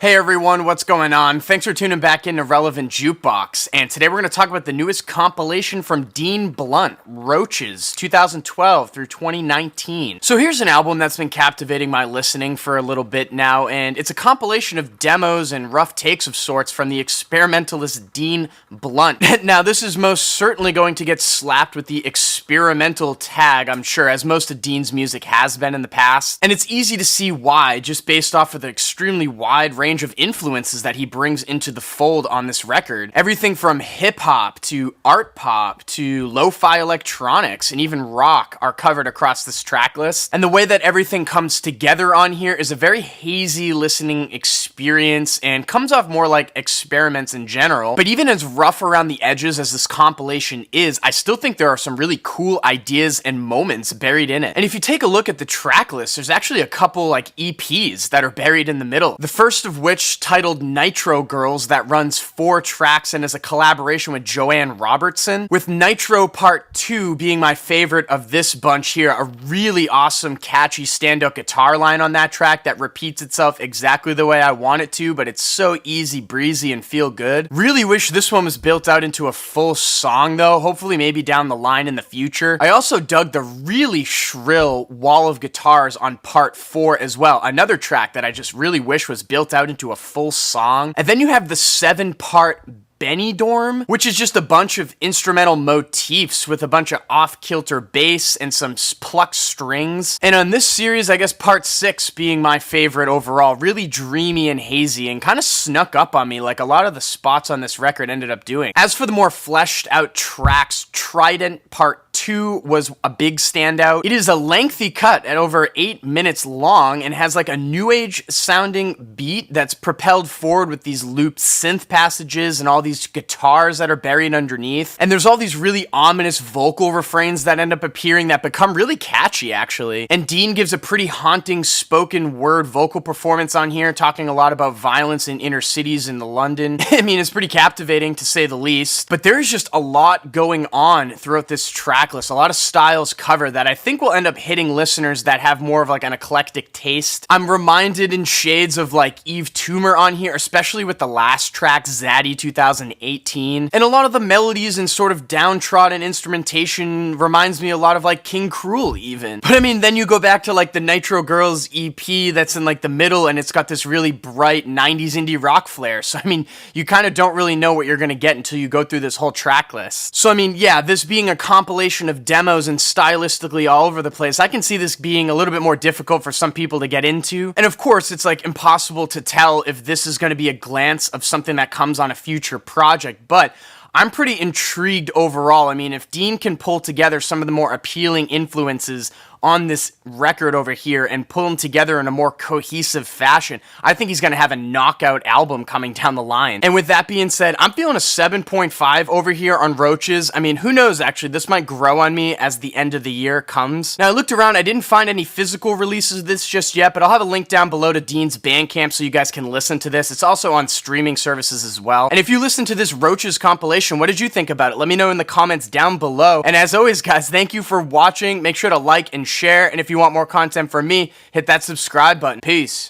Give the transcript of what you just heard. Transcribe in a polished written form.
Hey everyone, what's going on? Thanks for tuning back into Relevant Jukebox, and today we're going to talk about the newest compilation from Dean Blunt, Roaches, 2012 through 2019. So here's an album that's been captivating my listening for a little bit now, and it's a compilation of demos and rough takes of sorts from the experimentalist Dean Blunt. Now this is most certainly going to get slapped with the experimental tag, I'm sure, as most of Dean's music has been in the past, and it's easy to see why, just based off of the extremely wide range of influences that he brings into the fold on this record. Everything from hip-hop to art pop to lo-fi electronics and even rock are covered across this track list. And the way that everything comes together on here is a very hazy listening experience and comes off more like experiments in general. But even as rough around the edges as this compilation is, I still think there are some really cool ideas and moments buried in it. And if you take a look at the track list, there's actually a couple like EPs that are buried in the middle. The first of which, titled Nitro Girls, that runs 4 tracks and is a collaboration with Joanne Robertson, with Nitro Part 2 being my favorite of this bunch here. A really awesome, catchy standout guitar line on that track that repeats itself exactly the way I want it to, but it's so easy breezy and feel good. Really wish this one was built out into a full song though, hopefully maybe down the line in the future. I also dug the really shrill wall of guitars on Part 4 as well, another track that I just really wish was built out into a full song. And then you have the 7-part Benny Dorm, which is just a bunch of instrumental motifs with a bunch of off-kilter bass and some plucked strings. And on this series, I guess Part 6 being my favorite overall, really dreamy and hazy and kind of snuck up on me like a lot of the spots on this record ended up doing. As for the more fleshed out tracks, Trident Part 2 was a big standout. It is a lengthy cut at over 8 minutes long and has like a new age sounding beat that's propelled forward with these looped synth passages and all these guitars that are buried underneath. And there's all these really ominous vocal refrains that end up appearing that become really catchy actually. And Dean gives a pretty haunting spoken word vocal performance on here, talking a lot about violence in inner cities in London. I mean, it's pretty captivating to say the least. But there's just a lot going on throughout this track list, a lot of styles covered that I think will end up hitting listeners that have more of like an eclectic taste. I'm reminded in shades of like Eve Toomer on here, especially with the last track, Zaddy 2018. And a lot of the melodies and sort of downtrodden instrumentation reminds me a lot of like King Cruel even. But I mean, then you go back to like the Nitro Girls EP that's in like the middle and it's got this really bright 90s indie rock flair. So I mean, you kind of don't really know what you're gonna get until you go through this whole track list. So I mean, yeah, this being a compilation of demos and stylistically all over the place, I can see this being a little bit more difficult for some people to get into. And of course, it's like impossible to tell if this is going to be a glance of something that comes on a future project, but I'm pretty intrigued overall. I mean, if Dean can pull together some of the more appealing influences on this record over here and pull them together in a more cohesive fashion, I think he's going to have a knockout album coming down the line. And with that being said, I'm feeling a 7.5 over here on Roaches. I mean, who knows, actually, this might grow on me as the end of the year comes. Now, I looked around, I didn't find any physical releases of this just yet, but I'll have a link down below to Dean's Bandcamp so you guys can listen to this. It's also on streaming services as well. And if you listen to this Roaches compilation, what did you think about it? Let me know in the comments down below. And as always, guys, thank you for watching. Make sure to like and share, and if you want more content from me, hit that subscribe button. Peace.